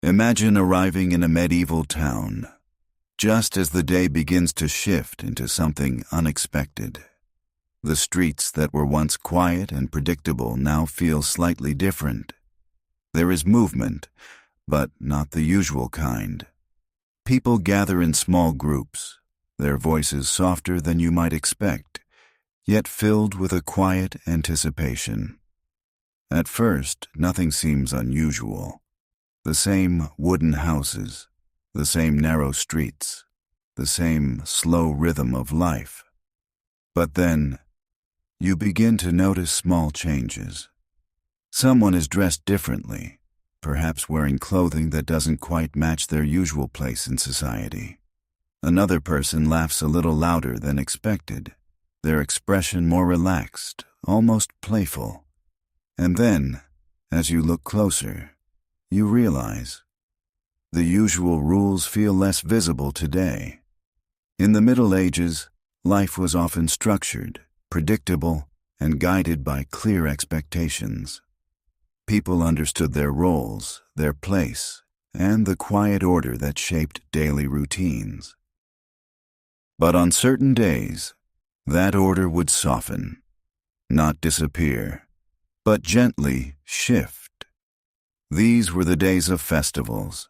Imagine arriving in a medieval town, just as the day begins to shift into something unexpected. The streets that were once quiet and predictable now feel slightly different. There is movement, but not the usual kind. People gather in small groups, their voices softer than you might expect, yet filled with a quiet anticipation. At first, nothing seems unusual. The same wooden houses, the same narrow streets, the same slow rhythm of life. But then, you begin to notice small changes. Someone is dressed differently, perhaps wearing clothing that doesn't quite match their usual place in society. Another person laughs a little louder than expected, their expression more relaxed, almost playful. And then, as you look closer, you realize the usual rules feel less visible today. In the Middle Ages, life was often structured, predictable, and guided by clear expectations. People understood their roles, their place, and the quiet order that shaped daily routines. But on certain days, that order would soften, not disappear, but gently shift. These were the days of festivals,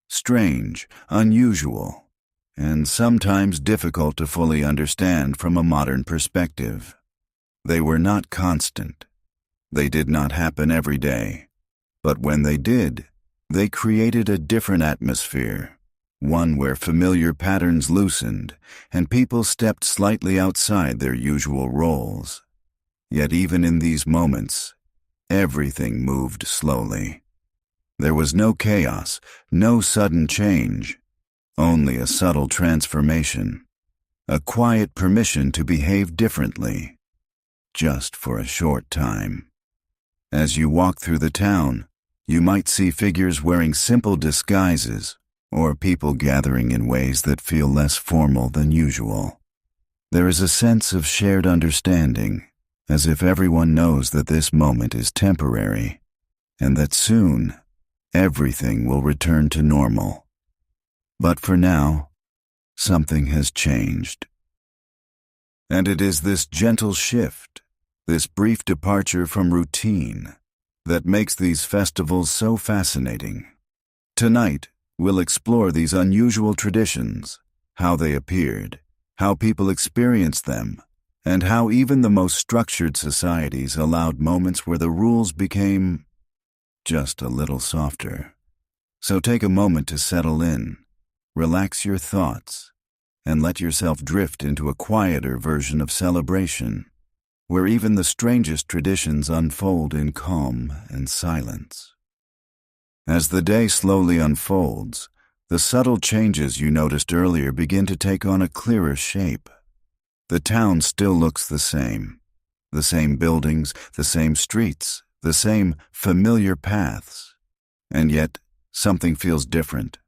strange, unusual, and sometimes difficult to fully understand from a modern perspective. They were not constant. They did not happen every day. But when they did, they created a different atmosphere, one where familiar patterns loosened and people stepped slightly outside their usual roles. Yet even in these moments, everything moved slowly. There was no chaos, no sudden change, only a subtle transformation, a quiet permission to behave differently, just for a short time. As you walk through the town, you might see figures wearing simple disguises or people gathering in ways that feel less formal than usual. There is a sense of shared understanding, as if everyone knows that this moment is temporary and that soon, everything will return to normal. But for now, something has changed. And it is this gentle shift, this brief departure from routine, that makes these festivals so fascinating. Tonight, we'll explore these unusual traditions, how they appeared, how people experienced them, and how even the most structured societies allowed moments where the rules became just a little softer. So take a moment to settle in, relax your thoughts, and let yourself drift into a quieter version of celebration, where even the strangest traditions unfold in calm and silence. As the day slowly unfolds, the subtle changes you noticed earlier begin to take on a clearer shape. The town still looks the same buildings, the same streets, the same familiar paths, and yet something feels different.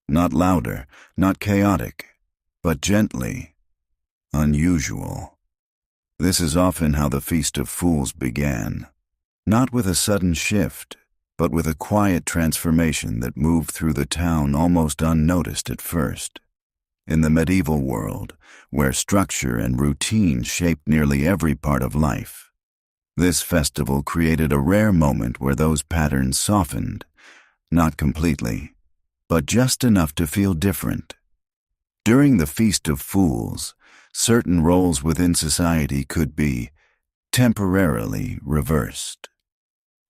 Not louder, not chaotic, but gently unusual. This is often how the Feast of Fools began, not with a sudden shift, but with a quiet transformation that moved through the town almost unnoticed at first. In the medieval world, where structure and routine shaped nearly every part of life, this festival created a rare moment where those patterns softened, not completely, but just enough to feel different. During the Feast of Fools, certain roles within society could be temporarily reversed.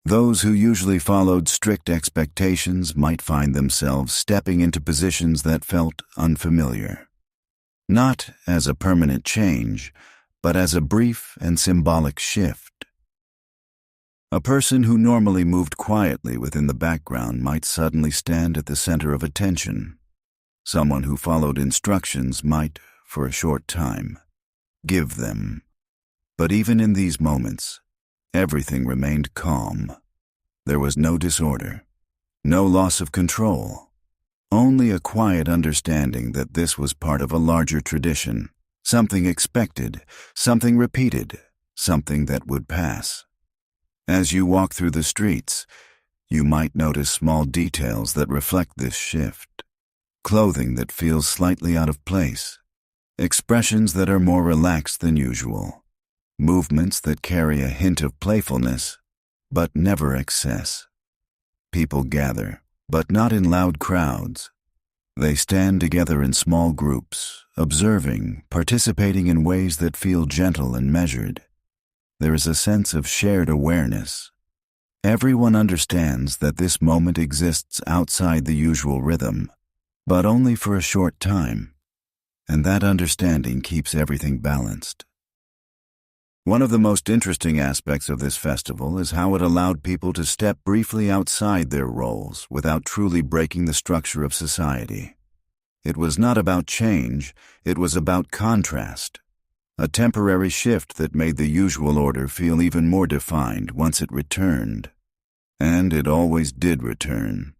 Those who usually followed strict expectations might find themselves stepping into positions that felt unfamiliar. Not as a permanent change, but as a brief and symbolic shift. A person who normally moved quietly within the background might suddenly stand at the center of attention. Someone who followed instructions might, for a short time, give them. But even in these moments, everything remained calm. There was no disorder, no loss of control, only a quiet understanding that this was part of a larger tradition, something expected, something repeated, something that would pass. As you walk through the streets, You might notice small details that reflect this shift. Clothing that feels slightly out of place. Expressions that are more relaxed than usual. Movements that carry a hint of playfulness, but never excess. People gather, but not in loud crowds. They stand together in small groups, observing, participating in ways that feel gentle and measured. There is a sense of shared awareness. Everyone understands that this moment exists outside the usual rhythm, but only for a short time, and that understanding keeps everything balanced. One of the most interesting aspects of this festival is how it allowed people to step briefly outside their roles without truly breaking the structure of society. It was not about change, it was about contrast, a temporary shift that made the usual order feel even more defined once it returned. And it always did return.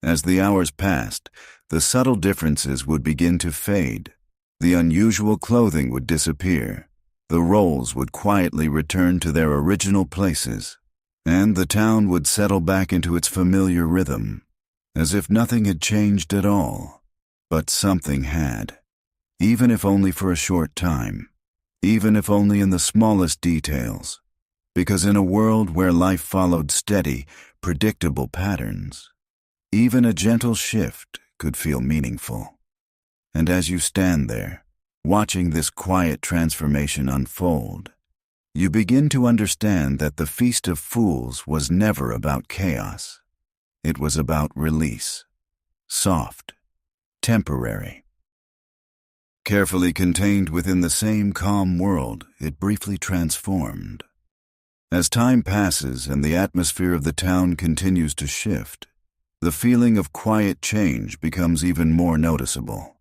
As the hours passed, the subtle differences would begin to fade. The unusual clothing would disappear. The roles would quietly return to their original places, and the town would settle back into its familiar rhythm, as if nothing had changed at all. But something had, even if only for a short time, even if only in the smallest details, because in a world where life followed steady, predictable patterns, even a gentle shift could feel meaningful. And as you stand there, watching this quiet transformation unfold, you begin to understand that the Feast of Fools was never about chaos. It was about release. Soft. Temporary. Carefully contained within the same calm world, it briefly transformed. As time passes and the atmosphere of the town continues to shift, the feeling of quiet change becomes even more noticeable.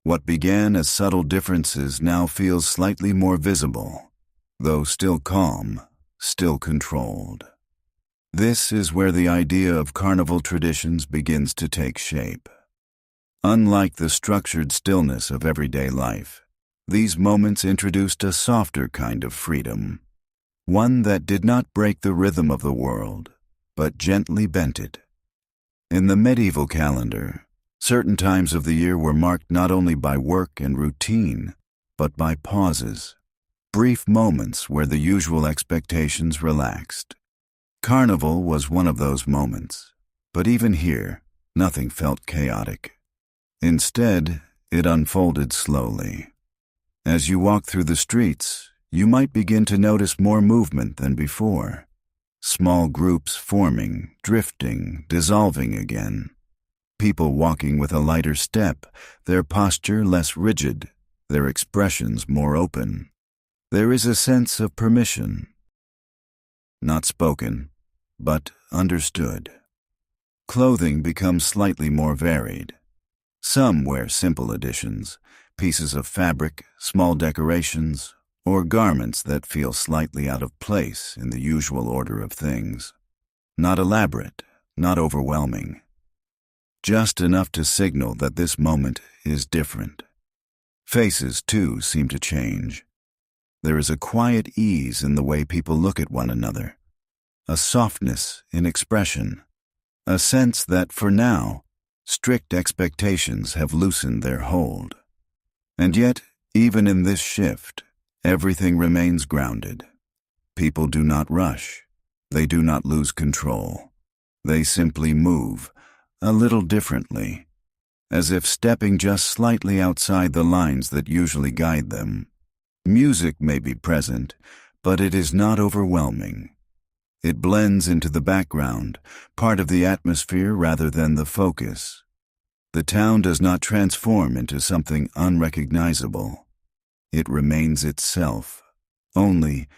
What began as subtle differences now feels slightly more visible, though still calm, still controlled. This is where the idea of carnival traditions begins to take shape. Unlike the structured stillness of everyday life, these moments introduced a softer kind of freedom, one that did not break the rhythm of the world, but gently bent it. In the medieval calendar, certain times of the year were marked not only by work and routine, but by pauses, brief moments where the usual expectations relaxed. Carnival was one of those moments, but even here, nothing felt chaotic. Instead, it unfolded slowly. As you walk through the streets, you might begin to notice more movement than before. Small groups forming, drifting, dissolving again. People walking with a lighter step, their posture less rigid, their expressions more open. There is a sense of permission. Not spoken, but understood. Clothing becomes slightly more varied. Some wear simple additions, pieces of fabric, small decorations, or garments that feel slightly out of place in the usual order of things. Not elaborate, not overwhelming. Just enough to signal that this moment is different. Faces, too, seem to change. There is a quiet ease in the way people look at one another, a softness in expression, a sense that, for now, strict expectations have loosened their hold. And yet, even in this shift, everything remains grounded. People do not rush. They do not lose control. They simply move, a little differently, as if stepping just slightly outside the lines that usually guide them. Music may be present, but it is not overwhelming. It blends into the background, part of the atmosphere rather than the focus. The town does not transform into something unrecognizable. It remains itself, only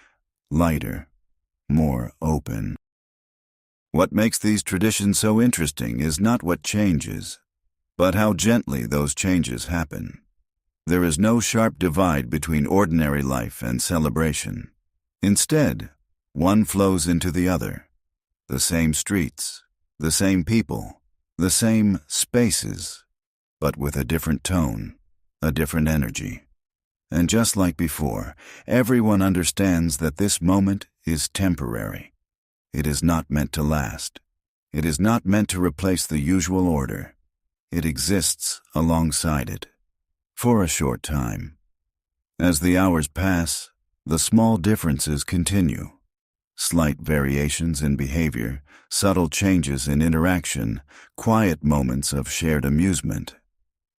lighter, more open. What makes these traditions so interesting is not what changes, but how gently those changes happen. There is no sharp divide between ordinary life and celebration. Instead, one flows into the other. The same streets, the same people, the same spaces, but with a different tone, a different energy. And just like before, everyone understands that this moment is temporary. It is not meant to last. It is not meant to replace the usual order. It exists alongside it, for a short time. As the hours pass, the small differences continue. Slight variations in behavior, subtle changes in interaction, quiet moments of shared amusement,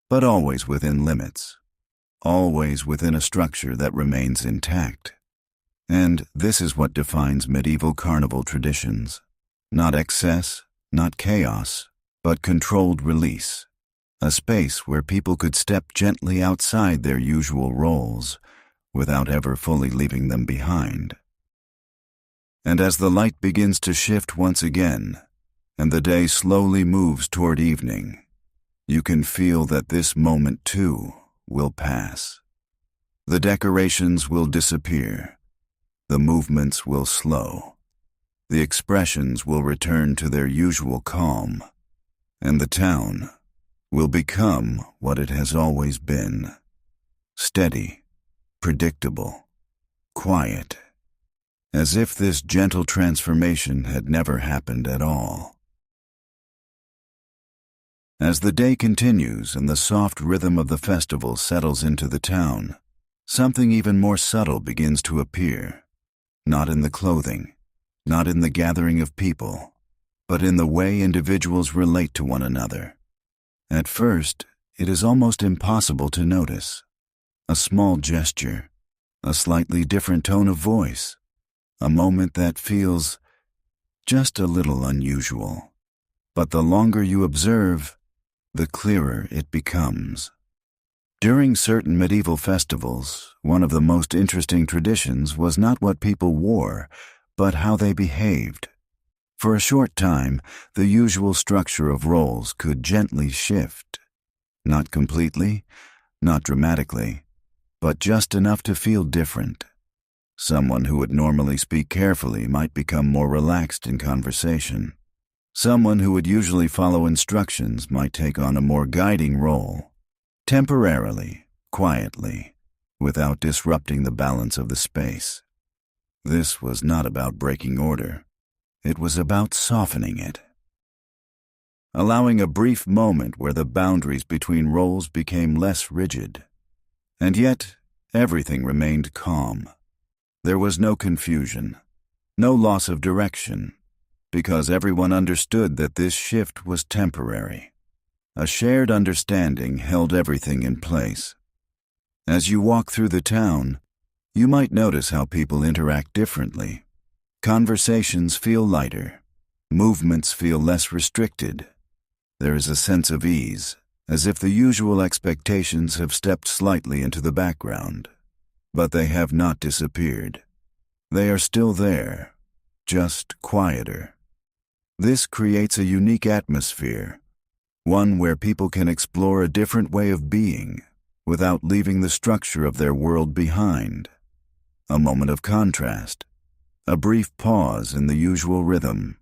but always within limits, always within a structure that remains intact. And this is what defines medieval carnival traditions. Not excess, not chaos, but controlled release. A space where people could step gently outside their usual roles without ever fully leaving them behind. And as the light begins to shift once again, and the day slowly moves toward evening, you can feel that this moment too will pass. The decorations will disappear. The movements will slow. The expressions will return to their usual calm, and the town will become what it has always been: steady, predictable, quiet, as if this gentle transformation had never happened at all. As the day continues and the soft rhythm of the festival settles into the town, something even more subtle begins to appear, not in the clothing, not in the gathering of people, but in the way individuals relate to one another. At first, it is almost impossible to notice. A small gesture, a slightly different tone of voice, a moment that feels just a little unusual. But the longer you observe, the clearer it becomes. During certain medieval festivals, one of the most interesting traditions was not what people wore, but how they behaved. For a short time, the usual structure of roles could gently shift. Not completely, not dramatically, but just enough to feel different. Someone who would normally speak carefully might become more relaxed in conversation. Someone who would usually follow instructions might take on a more guiding role, temporarily, quietly, without disrupting the balance of the space. This was not about breaking order. It was about softening it, allowing a brief moment where the boundaries between roles became less rigid. And yet, everything remained calm. There was no confusion, no loss of direction, because everyone understood that this shift was temporary. A shared understanding held everything in place. As you walk through the town, you might notice how people interact differently. Conversations feel lighter. Movements feel less restricted. There is a sense of ease, as if the usual expectations have stepped slightly into the background. But they have not disappeared. They are still there, just quieter. This creates a unique atmosphere, one where people can explore a different way of being without leaving the structure of their world behind. A moment of contrast, a brief pause in the usual rhythm.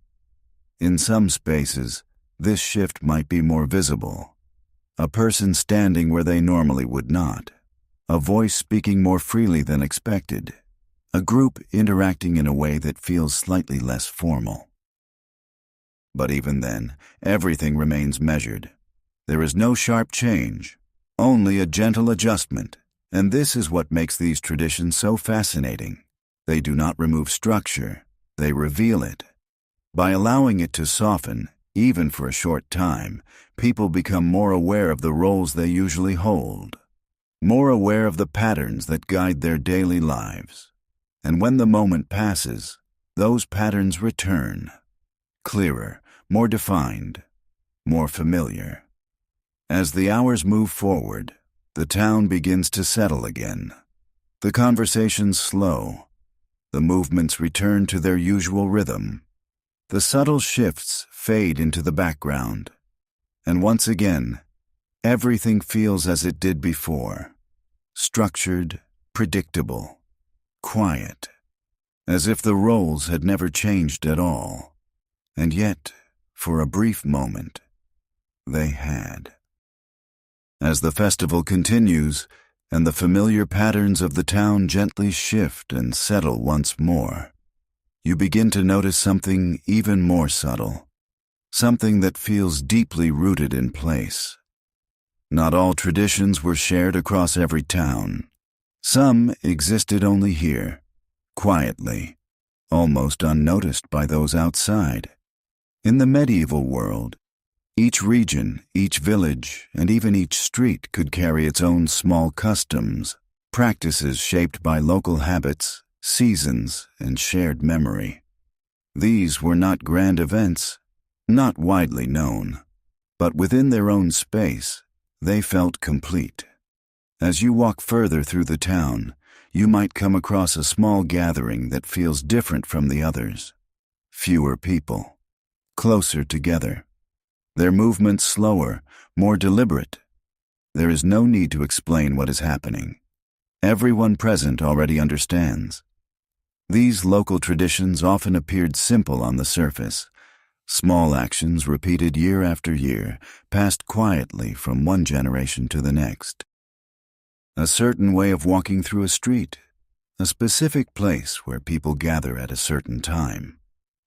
In some spaces, this shift might be more visible. A person standing where they normally would not. A voice speaking more freely than expected. A group interacting in a way that feels slightly less formal. But even then, everything remains measured. There is no sharp change, only a gentle adjustment, and this is what makes these traditions so fascinating. They do not remove structure, they reveal it. By allowing it to soften, even for a short time, people become more aware of the roles they usually hold, more aware of the patterns that guide their daily lives. And when the moment passes, those patterns return, clearer, more defined, more familiar. As the hours move forward, the town begins to settle again. The conversations slow. The movements return to their usual rhythm. The subtle shifts fade into the background. And once again, everything feels as it did before. Structured, predictable, quiet. As if the roles had never changed at all. And yet, for a brief moment, they had. As the festival continues, and the familiar patterns of the town gently shift and settle once more, you begin to notice something even more subtle. something that feels deeply rooted in place. Not all traditions were shared across every town. Some existed only here, quietly, almost unnoticed by those outside. In the medieval world, each region, each village, and even each street could carry its own small customs, practices shaped by local habits, seasons, and shared memory. These were not grand events, not widely known, but within their own space, they felt complete. As you walk further through the town, you might come across a small gathering that feels different from the others. Fewer people, closer together. Their movements slower, more deliberate. There is no need to explain what is happening. Everyone present already understands. These local traditions often appeared simple on the surface. Small actions repeated year after year, passed quietly from one generation to the next. A certain way of walking through a street, a specific place where people gather at a certain time.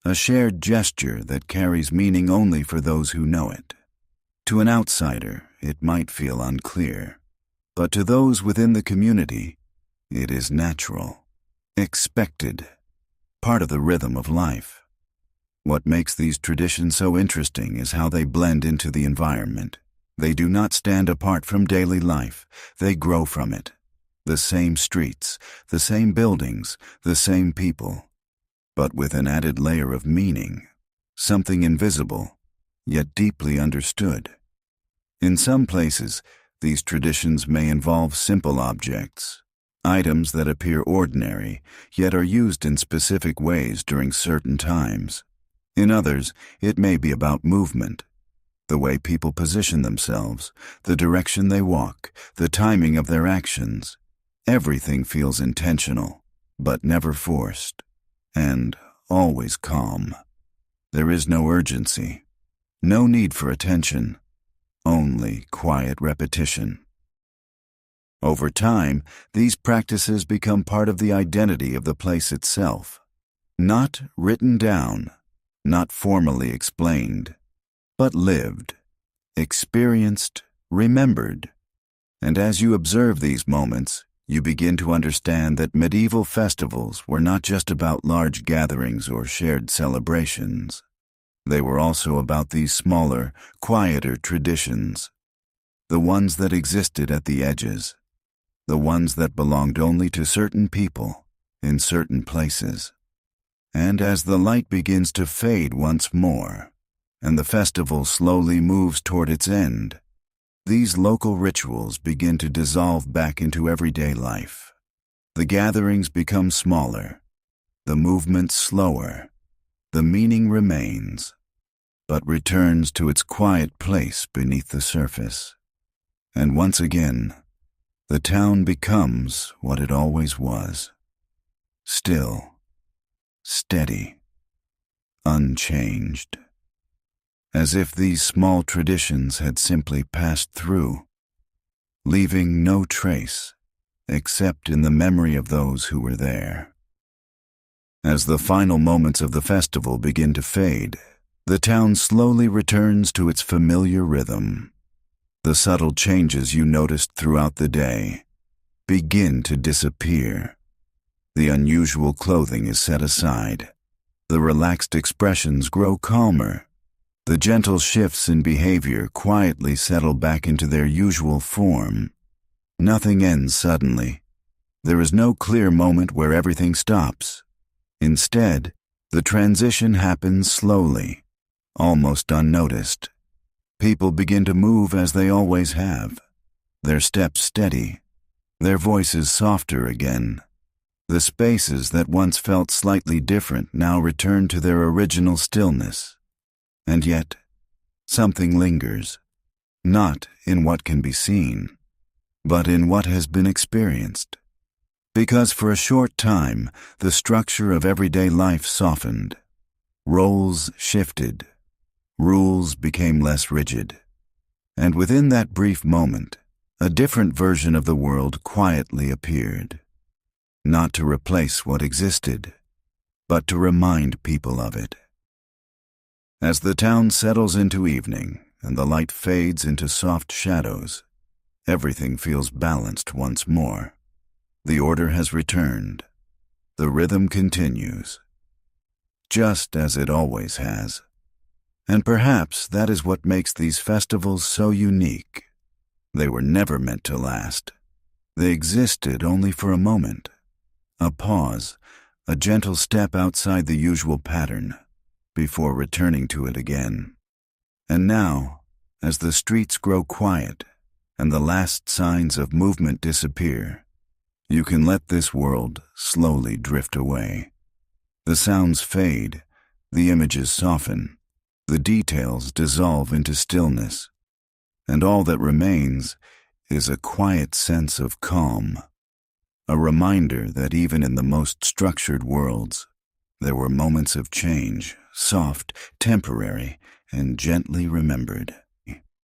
A shared gesture that carries meaning only for those who know it. To an outsider, it might feel unclear, but to those within the community, it is natural, expected, part of the rhythm of life. What makes these traditions so interesting is how they blend into the environment. They do not stand apart from daily life, they grow from it. The same streets, the same buildings, the same people, but with an added layer of meaning, something invisible, yet deeply understood. In some places, these traditions may involve simple objects, items that appear ordinary, yet are used in specific ways during certain times. In others, it may be about movement, the way people position themselves, the direction they walk, the timing of their actions. Everything feels intentional, but never forced. And always calm. There is no urgency, no need for attention, only quiet repetition. Over time, these practices become part of the identity of the place itself. Not written down, not formally explained, but lived, experienced, remembered. And as you observe these moments, you begin to understand that medieval festivals were not just about large gatherings or shared celebrations. They were also about these smaller, quieter traditions, the ones that existed at the edges, the ones that belonged only to certain people, in certain places. And as the light begins to fade once more, and the festival slowly moves toward its end, these local rituals begin to dissolve back into everyday life. The gatherings become smaller, the movement slower, the meaning remains, but returns to its quiet place beneath the surface. And once again, the town becomes what it always was. Still, steady, unchanged. As if these small traditions had simply passed through, leaving no trace except in the memory of those who were there. As the final moments of the festival begin to fade, the town slowly returns to its familiar rhythm. The subtle changes you noticed throughout the day begin to disappear. The unusual clothing is set aside. The relaxed expressions grow calmer. The gentle shifts in behavior quietly settle back into their usual form. Nothing ends suddenly. There is no clear moment where everything stops. Instead, the transition happens slowly, almost unnoticed. People begin to move as they always have, their steps steady, their voices softer again. The spaces that once felt slightly different now return to their original stillness. And yet, something lingers, not in what can be seen, but in what has been experienced. Because for a short time, the structure of everyday life softened. Roles shifted. Rules became less rigid. And within that brief moment, a different version of the world quietly appeared. Not to replace what existed, but to remind people of it. As the town settles into evening and the light fades into soft shadows, everything feels balanced once more. The order has returned. The rhythm continues, just as it always has. And perhaps that is what makes these festivals so unique. They were never meant to last. They existed only for a moment, a pause, a gentle step outside the usual pattern, before returning to it again. And now, as the streets grow quiet and the last signs of movement disappear, you can let this world slowly drift away. The sounds fade, the images soften, the details dissolve into stillness, and all that remains is a quiet sense of calm, a reminder that even in the most structured worlds, there were moments of change, soft, temporary, and gently remembered.